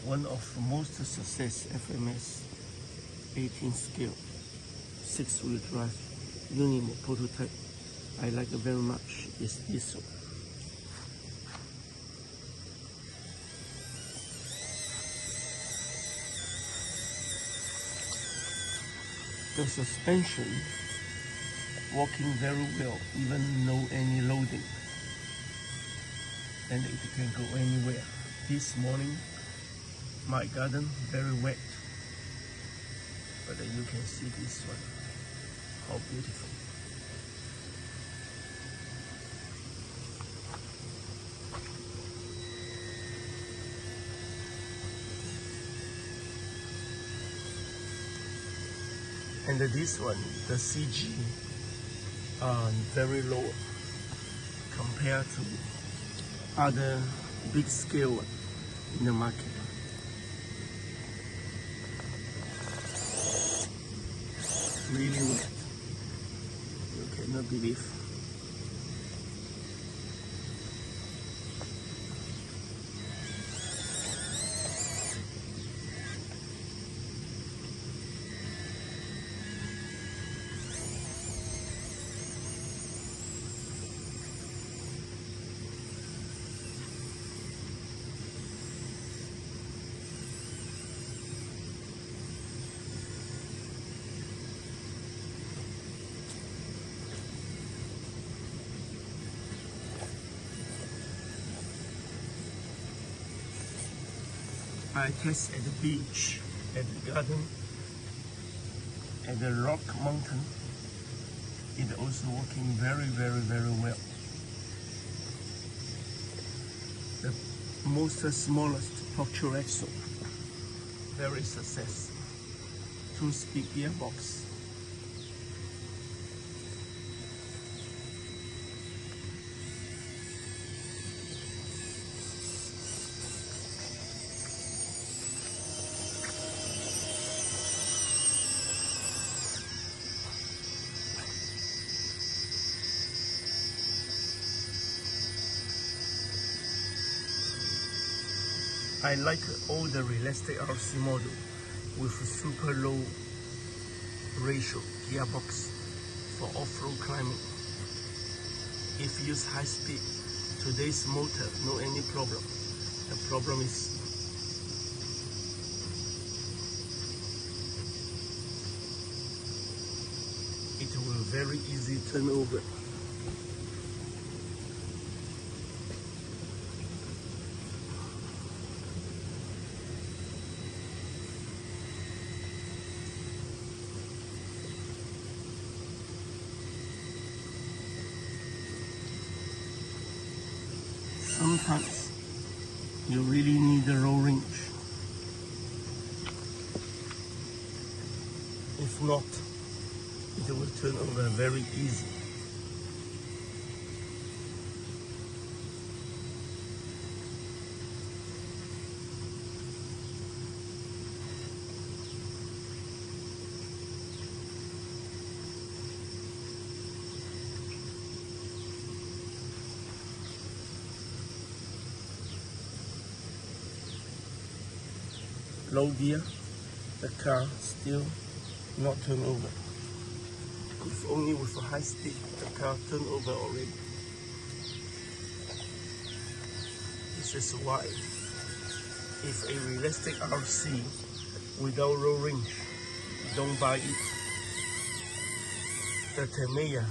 one of the most success FMS 18 scale 6-wheel drive Unimog prototype I like very much is this one. The suspension working very well, even no any loading, and it can go anywhere. This morning my garden very wet, but you can see this one, how beautiful. And this one, the CG are very low compared to other big scale in the market. Really wet. You cannot believe. I test at the beach, at the garden, at the rock mountain. It also working very well. The most smallest puncture axle, very success. 2-speed gearbox. I like all the Realistic RC model with super low ratio gearbox for off-road climbing. If you use high speed, today's motor no any problem. The problem is it will very easy turn over. Sometimes you really need a low range. If not, it will turn over very easy. Low gear, the car still not turn over. If only with a high speed, the car turn over already. This is why if a Realistic RC without low range, don't buy it. The Tamiya,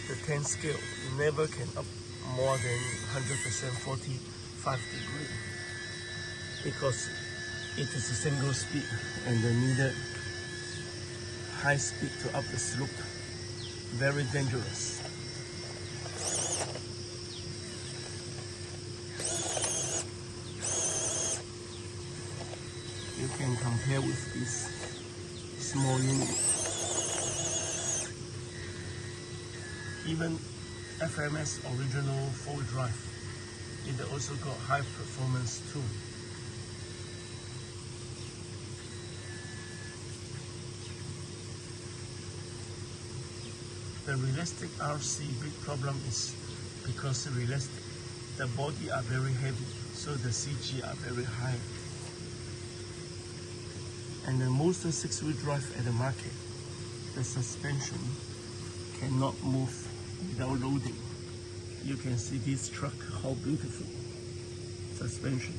the 10 scale, never can up more than 100% 45 degrees. Because it is a single speed and they needed high speed to up the slope. Very dangerous. You can compare with this small unit. Even FMS original 4-wheel drive, it also got high performance too. The Realistic RC big problem is because Realistic, the body are very heavy, so the CG are very high. And the most 6-wheel drive at the market, the suspension cannot move without loading. You can see this truck, how beautiful suspension.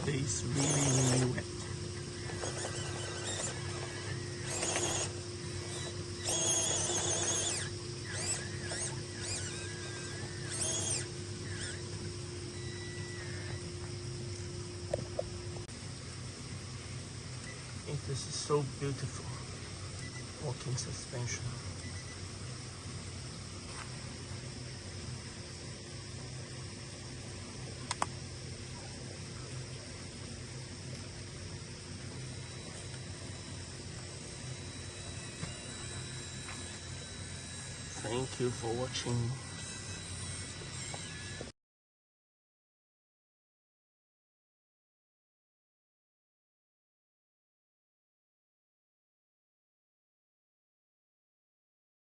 Today is really wet. It is so beautiful walking suspension. Thank you for watching.